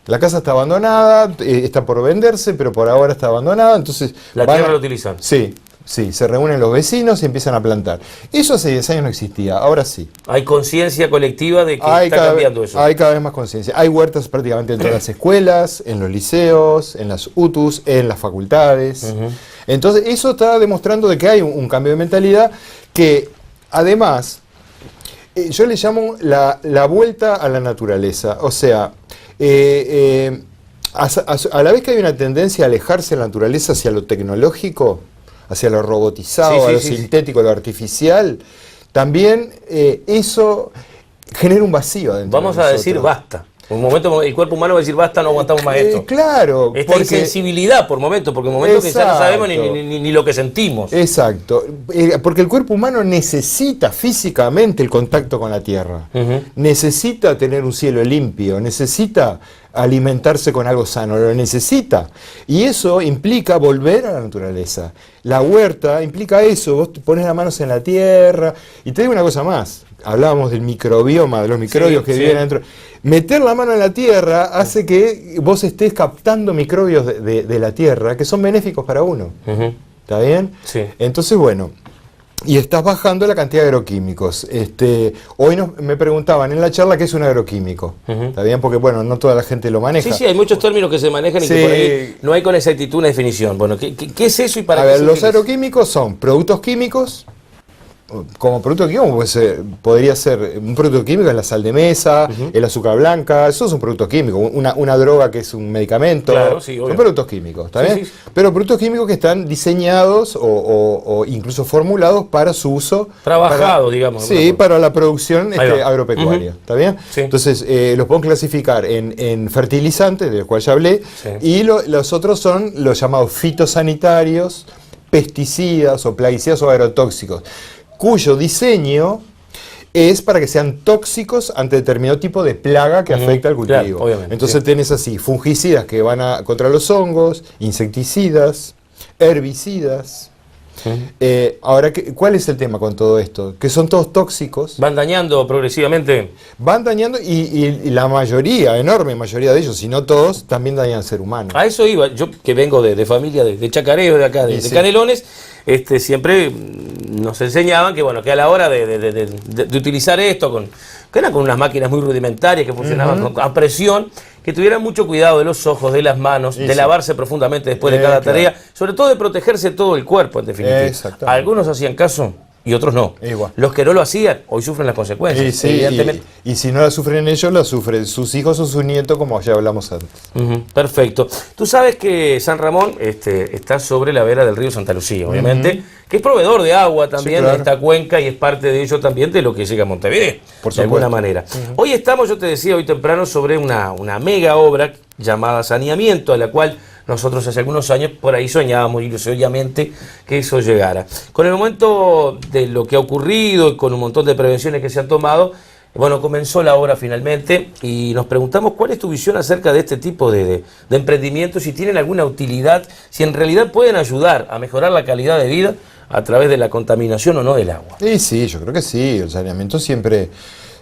La casa está abandonada, está por venderse, pero por ahora está abandonada, entonces... La tierra la utilizan. Sí, se reúnen los vecinos y empiezan a plantar. Eso hace 10 años no existía, ahora sí. Hay conciencia colectiva de que está cambiando eso. Hay cada vez más conciencia. Hay huertas prácticamente en todas las escuelas, en los liceos, en las UTUs, en las facultades. Entonces, eso está demostrando de que hay un cambio de mentalidad que, además, yo le llamo la vuelta a la naturaleza. O sea, a la vez que hay una tendencia a alejarse de la naturaleza hacia lo tecnológico, hacia lo robotizado, a lo sintético, a lo artificial, también eso genera un vacío adentro. Vamos a decir basta. Un momento el cuerpo humano va a decir basta, no aguantamos más esto. Claro. Esta insensibilidad por momentos, porque en momentos que ya no sabemos ni lo que sentimos. Exacto. Porque el cuerpo humano necesita físicamente el contacto con la tierra. Necesita tener un cielo limpio, necesita alimentarse con algo sano, lo necesita. Y eso implica volver a la naturaleza. La huerta implica eso, vos pones las manos en la tierra. Y te digo una cosa más, hablábamos del microbioma, de los microbios que viven adentro. Meter la mano en la tierra hace que vos estés captando microbios de la tierra que son benéficos para uno. ¿Está bien? Sí. Entonces, bueno, y estás bajando la cantidad de agroquímicos. Hoy me preguntaban en la charla qué es un agroquímico. ¿Está bien? Porque, bueno, no toda la gente lo maneja. Sí, hay muchos términos que se manejan y que por ahí no hay con exactitud una definición. Bueno, ¿qué es eso y para qué? A ver, los agroquímicos son productos químicos. Como producto químico podría ser un producto químico, es la sal de mesa, el azúcar blanca, eso es un producto químico, una droga que es un medicamento, claro, sí, son productos químicos, ¿está bien? Sí. Pero productos químicos que están diseñados o incluso formulados para su uso. Trabajado, digamos. Sí, para la producción agropecuaria, ¿está bien? Sí. Entonces, los podemos clasificar en fertilizantes, de los cuales ya hablé, y los otros son los llamados fitosanitarios, pesticidas o plaguicidas o agrotóxicos, cuyo diseño es para que sean tóxicos ante determinado tipo de plaga que afecta al cultivo. Claro, entonces tenés así, fungicidas que van contra los hongos, insecticidas, herbicidas. Ahora, ¿cuál es el tema con todo esto? Que son todos tóxicos. ¿Van dañando progresivamente? Van dañando y la mayoría, enorme mayoría de ellos, si no todos, también dañan al ser humano. A eso iba, yo que vengo de familia de chacareos de acá, de Canelones, siempre nos enseñaban que bueno, que a la hora de utilizar esto, que eran con unas máquinas muy rudimentarias que funcionaban a presión, que tuvieran mucho cuidado de los ojos, de las manos, de lavarse profundamente después de cada tarea, sobre todo de protegerse todo el cuerpo, en definitiva. Algunos hacían caso y otros no. Igual. Los que no lo hacían hoy sufren las consecuencias, evidentemente. Y si no la sufren ellos, la sufren sus hijos o sus nietos, como ya hablamos antes. Perfecto. Tú sabes que San Ramón está sobre la vera del río Santa Lucía, obviamente, que es proveedor de agua también de esta cuenca y es parte de ello también de lo que llega a Montevideo, de alguna manera. Hoy estamos, yo te decía hoy temprano, sobre una mega obra llamada Saneamiento, a la cual nosotros hace algunos años por ahí soñábamos ilusoriamente que eso llegara. Con el momento de lo que ha ocurrido y con un montón de prevenciones que se han tomado, bueno, comenzó la obra finalmente y nos preguntamos cuál es tu visión acerca de este tipo de emprendimientos, si tienen alguna utilidad, si en realidad pueden ayudar a mejorar la calidad de vida a través de la contaminación o no del agua. Sí, yo creo que sí, el saneamiento siempre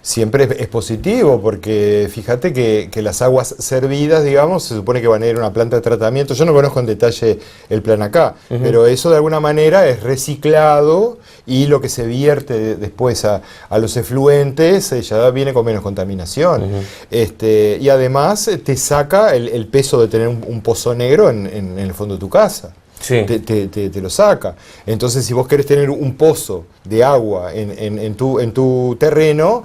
es positivo, porque fíjate que las aguas servidas, digamos, se supone que van a ir a una planta de tratamiento. Yo no conozco en detalle el plan acá, pero eso de alguna manera es reciclado y lo que se vierte después a los efluentes ya viene con menos contaminación. Y además te saca el peso de tener un pozo negro en el fondo de tu casa. Sí. Te lo saca. Entonces, si vos querés tener un pozo de agua en tu terreno,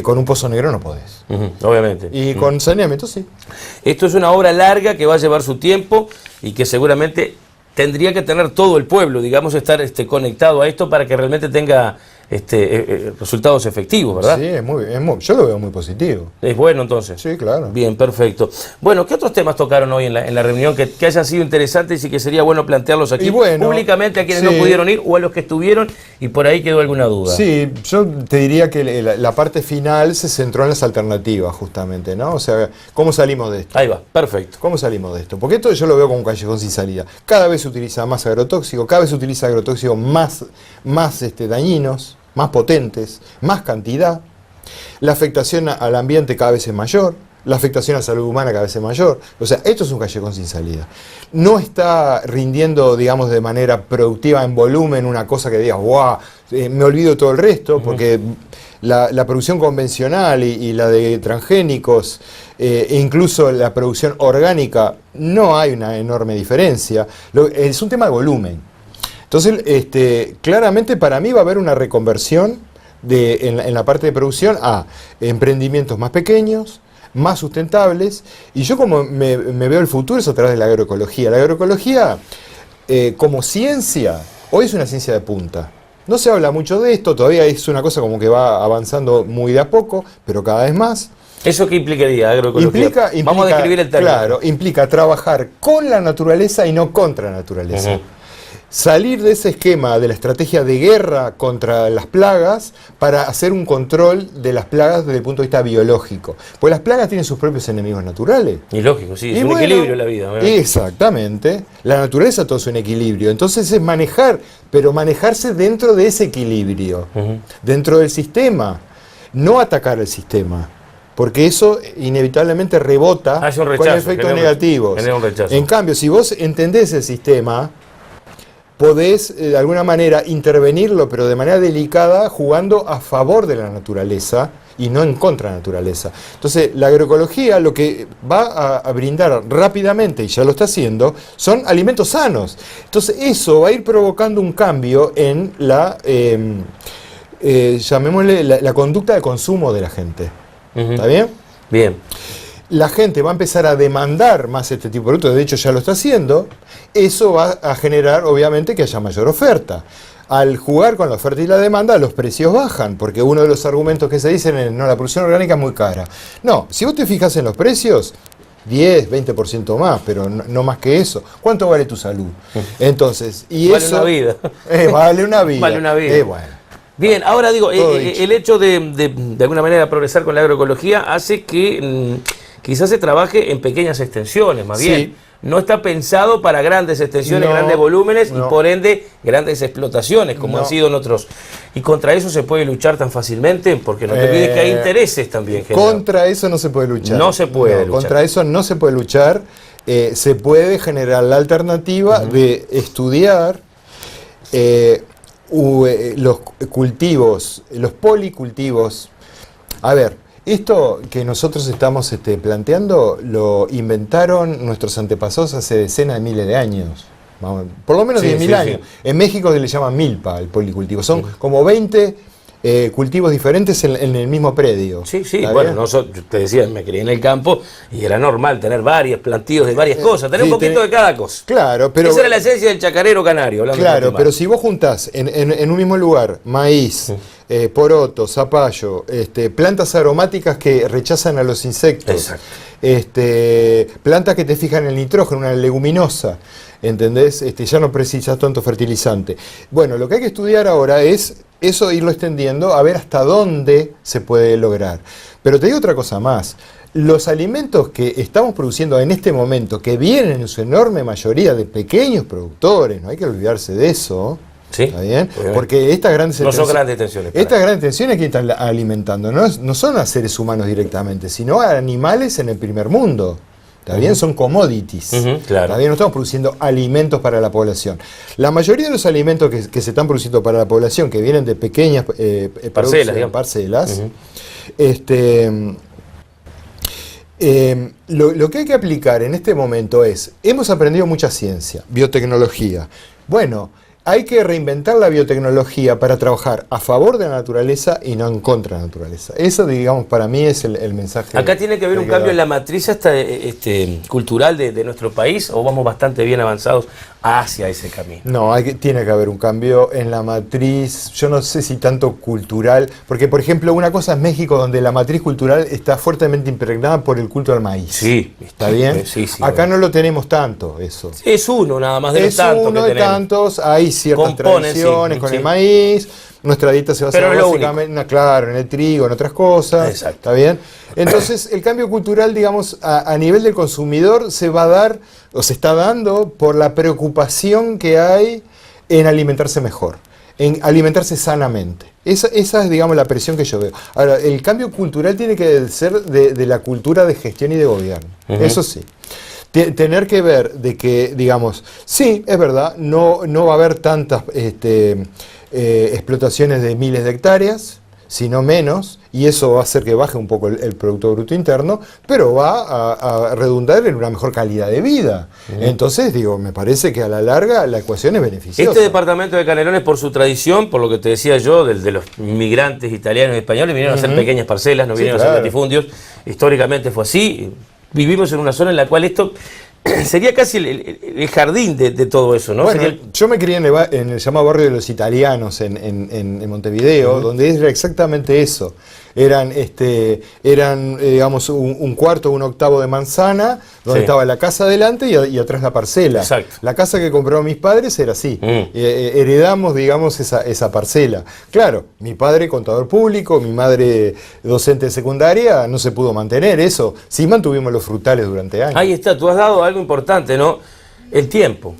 con un pozo negro no podés. Obviamente. Y con saneamiento sí. Esto es una obra larga que va a llevar su tiempo y que seguramente tendría que tener todo el pueblo, digamos, estar conectado a esto para que realmente tenga resultados efectivos, ¿verdad? Sí, yo lo veo muy positivo. ¿Es bueno entonces? Sí, claro. Bien, perfecto. Bueno, ¿qué otros temas tocaron hoy en la reunión que hayan sido interesantes y que sería bueno plantearlos aquí públicamente a quienes no pudieron ir o a los que estuvieron y por ahí quedó alguna duda? Sí, yo te diría que la parte final se centró en las alternativas justamente, ¿no? O sea, ¿cómo salimos de esto? Ahí va, perfecto. ¿Cómo salimos de esto? Porque esto yo lo veo como un callejón sin salida. Cada vez se utiliza más agrotóxico, cada vez se utiliza agrotóxicos más dañinos, más potentes, más cantidad. La afectación al ambiente cada vez es mayor, la afectación a la salud humana cada vez es mayor. O sea, esto es un callejón sin salida. No está rindiendo, digamos, de manera productiva en volumen una cosa que digas, ¡guau! Me olvido de todo el resto, porque la producción convencional y la de transgénicos, e incluso la producción orgánica, no hay una enorme diferencia. Es un tema de volumen. Entonces, claramente para mí va a haber una reconversión en la parte de producción a emprendimientos más pequeños, más sustentables, y yo como me veo el futuro es a través de la agroecología. La agroecología, como ciencia, hoy es una ciencia de punta. No se habla mucho de esto, todavía es una cosa como que va avanzando muy de a poco, pero cada vez más. ¿Eso qué implicaría, agroecología? Vamos a describir el término. Claro, implica trabajar con la naturaleza y no contra la naturaleza. Salir de ese esquema de la estrategia de guerra contra las plagas para hacer un control de las plagas desde el punto de vista biológico. Pues las plagas tienen sus propios enemigos naturales. Y lógico, sí, es un equilibrio la vida. ¿Verdad? Exactamente. La naturaleza todo es un equilibrio. Entonces es manejar, pero manejarse dentro de ese equilibrio, dentro del sistema, no atacar el sistema. Porque eso inevitablemente rebota con efectos negativos. En cambio, si vos entendés el sistema, podés de alguna manera intervenirlo, pero de manera delicada, jugando a favor de la naturaleza y no en contra de la naturaleza. Entonces, la agroecología lo que va a brindar rápidamente, y ya lo está haciendo, son alimentos sanos. Entonces, eso va a ir provocando un cambio en llamémosle la conducta de consumo de la gente. ¿Está bien? Bien. La gente va a empezar a demandar más este tipo de productos, de hecho ya lo está haciendo. Eso va a generar, obviamente, que haya mayor oferta. Al jugar con la oferta y la demanda, los precios bajan, porque uno de los argumentos que se dicen es, no, la producción orgánica es muy cara. No, si vos te fijas en los precios, 10, 20% más, pero no más que eso. ¿Cuánto vale tu salud? Entonces, y vale eso... una vida. Vale una vida. Vale una vida. Bueno. Bien, ahora digo, el hecho de alguna manera progresar con la agroecología hace que quizás se trabaje en pequeñas extensiones, más bien. Sí. No está pensado para grandes extensiones, grandes volúmenes y por ende grandes explotaciones, como han sido en otros. Y contra eso se puede luchar tan fácilmente, porque no te olvides que hay intereses también. Contra eso no se puede luchar. No se puede luchar. Contra eso no se puede luchar. Se puede generar la alternativa de estudiar los cultivos, los policultivos. A ver, esto que nosotros estamos planteando lo inventaron nuestros antepasados hace decenas de miles de años. Por lo menos 10.000 años. Sí. En México se le llama milpa el policultivo. Son como 20 cultivos diferentes en el mismo predio. Sí, bueno, te decía, me crié en el campo y era normal tener varios plantíos de varias cosas, tener un poquito de cada cosa. Claro, pero... Esa era la esencia del chacarero canario. Claro, pero si vos juntás en un mismo lugar maíz, poroto, zapallo, plantas aromáticas que rechazan a los insectos, plantas que te fijan el nitrógeno, una leguminosa, ¿entendés? Ya no precisas tanto fertilizante. Bueno, lo que hay que estudiar ahora es eso, irlo extendiendo a ver hasta dónde se puede lograr. Pero te digo otra cosa más. Los alimentos que estamos produciendo en este momento, que vienen en su enorme mayoría de pequeños productores, no hay que olvidarse de eso, ¿sí? ¿Está bien? Porque estas grandes no son grandes tensiones. Estas grandes tensiones que están alimentando no son a seres humanos directamente, sino a animales en el primer mundo. ¿Está bien? Son commodities. Claro. ¿Está bien? No estamos produciendo alimentos para la población. La mayoría de los alimentos que se están produciendo para la población, que vienen de pequeñas parcelas, lo que hay que aplicar en este momento es, hemos aprendido mucha ciencia, biotecnología. Bueno, hay que reinventar la biotecnología para trabajar a favor de la naturaleza y no en contra de la naturaleza. Eso, digamos, para mí es el mensaje. ¿Acá tiene que haber un cambio en la matriz cultural de nuestro país o vamos bastante bien avanzados hacia ese camino? No, tiene que haber un cambio en la matriz, yo no sé si tanto cultural, porque por ejemplo una cosa es México, donde la matriz cultural está fuertemente impregnada por el culto al maíz. Sí. ¿Está bien? Sí, acá no lo tenemos tanto, eso. Es uno nada más de los tantos que tenemos. Es uno de tantos, hay ciertas tradiciones con el maíz. Nuestra dieta se basa básicamente, claro, en el trigo, en otras cosas. Exacto. ¿Está bien? Entonces, el cambio cultural, digamos, a nivel del consumidor se va a dar, o se está dando, por la preocupación que hay en alimentarse mejor, en alimentarse sanamente. Esa es, digamos, la presión que yo veo. Ahora, el cambio cultural tiene que ser de la cultura de gestión y de gobierno. Eso sí. Tener que ver de que, digamos, sí, es verdad, no va a haber tantas explotaciones de miles de hectáreas, sino menos, y eso va a hacer que baje un poco el Producto Bruto Interno, pero va a redundar en una mejor calidad de vida. Entonces, digo, me parece que a la larga la ecuación es beneficiosa. Este departamento de Canelones, por su tradición, por lo que te decía yo, de los migrantes italianos y españoles, vinieron a hacer pequeñas parcelas, no vinieron a hacer latifundios. Históricamente fue así. Vivimos en una zona en la cual esto sería casi el jardín de todo eso, ¿no? Bueno, yo me crié en el llamado barrio de los italianos en Montevideo, donde era exactamente eso. Eran digamos, un cuarto, un octavo de manzana, donde estaba la casa adelante y atrás la parcela. Exacto. La casa que compraron mis padres era así. Heredamos, digamos, esa parcela. Claro, mi padre contador público, mi madre docente de secundaria, no se pudo mantener eso. Sí mantuvimos los frutales durante años. Ahí está, tú has dado algo importante, ¿no? El tiempo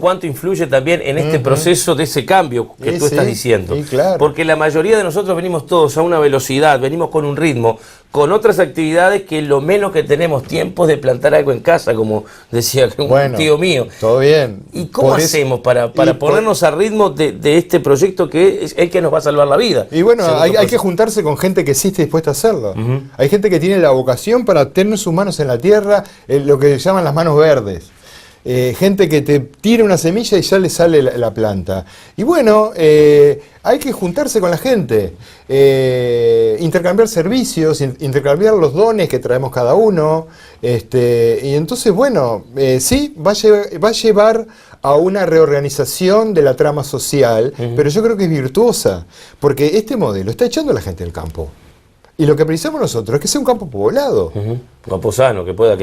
cuánto influye también en este proceso de ese cambio que tú estás diciendo. Claro. Porque la mayoría de nosotros venimos todos a una velocidad, venimos con un ritmo, con otras actividades que lo menos que tenemos tiempo es de plantar algo en casa, como decía un tío mío. Todo bien. ¿Y cómo hacemos para ponernos a ritmo de este proyecto que es el que nos va a salvar la vida? Y bueno, hay que juntarse con gente que sí esté dispuesta a hacerlo. Hay gente que tiene la vocación para tener sus manos en la tierra, lo que llaman las manos verdes. Gente que te tira una semilla y ya le sale la planta. Y bueno, hay que juntarse con la gente, intercambiar servicios, intercambiar los dones que traemos cada uno. Y entonces, bueno, sí, va a llevar a una reorganización de la trama social, pero yo creo que es virtuosa, porque este modelo está echando a la gente del campo. Y lo que precisamos nosotros es que sea un campo poblado. Campo sano, que pueda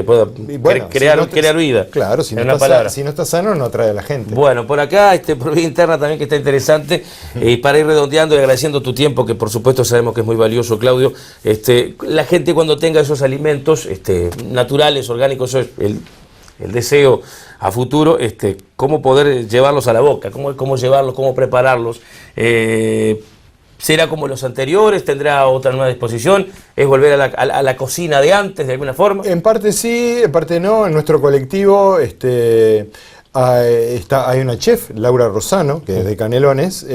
crear vida. Claro, si no está sano no atrae a la gente. Bueno, por acá, por vía interna también que está interesante, y para ir redondeando y agradeciendo tu tiempo, que por supuesto sabemos que es muy valioso, Claudio, la gente cuando tenga esos alimentos naturales, orgánicos, eso es el deseo a futuro, cómo poder llevarlos a la boca, cómo llevarlos, cómo prepararlos. ¿Será como los anteriores? ¿Tendrá otra nueva disposición? ¿Es volver a la cocina de antes, de alguna forma? En parte sí, en parte no. En nuestro colectivo hay una chef, Laura Rosano, que es de Canelones,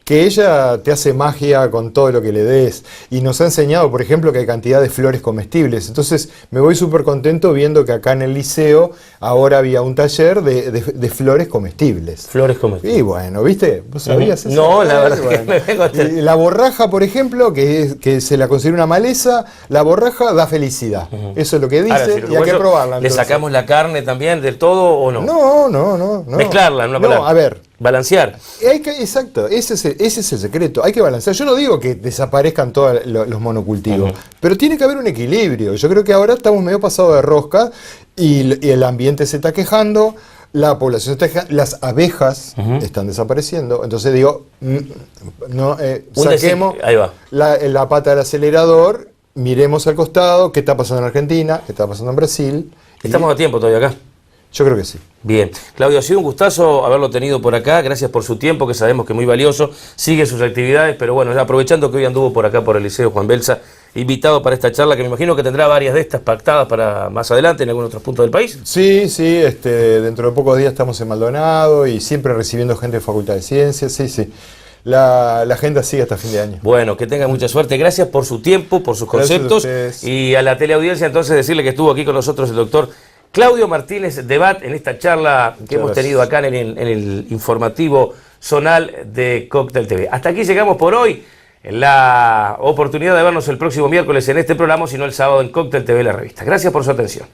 que ella te hace magia con todo lo que le des. Y nos ha enseñado, por ejemplo, que hay cantidad de flores comestibles. Entonces me voy súper contento viendo que acá en el liceo ahora había un taller de flores comestibles. Flores comestibles. Y bueno, ¿viste? ¿Vos sabías eso? No, la verdad que me vengo a la borraja, por ejemplo, que se la considera una maleza, la borraja da felicidad. Eso es lo que dice. Ahora, y hay que probarla. ¿Le sacamos la carne también del todo o no? No. Mezclarla, en una palabra. No, a ver. Balancear. Exacto, ese es el secreto. Hay que balancear. Yo no digo que desaparezcan todos los monocultivos, pero tiene que haber un equilibrio. Yo creo que ahora estamos medio pasados de rosca y el ambiente se está quejando, la población está quejando, las abejas están desapareciendo. Entonces digo, saquemos ahí va. la pata del acelerador, miremos al costado, qué está pasando en Argentina, qué está pasando en Brasil. Estamos a tiempo todavía acá. Yo creo que sí. Bien. Claudio, ha sido un gustazo haberlo tenido por acá. Gracias por su tiempo, que sabemos que es muy valioso. Sigue sus actividades, pero bueno, aprovechando que hoy anduvo por acá por el Liceo Juan Belsa, invitado para esta charla, que me imagino que tendrá varias de estas pactadas para más adelante en algún otro punto del país. Sí, dentro de pocos días estamos en Maldonado y siempre recibiendo gente de Facultad de Ciencias. Sí. La agenda sigue hasta fin de año. Bueno, que tenga mucha suerte. Gracias por su tiempo, por sus conceptos. Y a la teleaudiencia, entonces, decirle que estuvo aquí con nosotros el doctor Claudio Martínez de Bat en esta charla que hemos tenido acá en el informativo zonal de Cóctel TV. Hasta aquí llegamos por hoy. La oportunidad de vernos el próximo miércoles en este programa, sino el sábado en Cóctel TV, la revista. Gracias por su atención.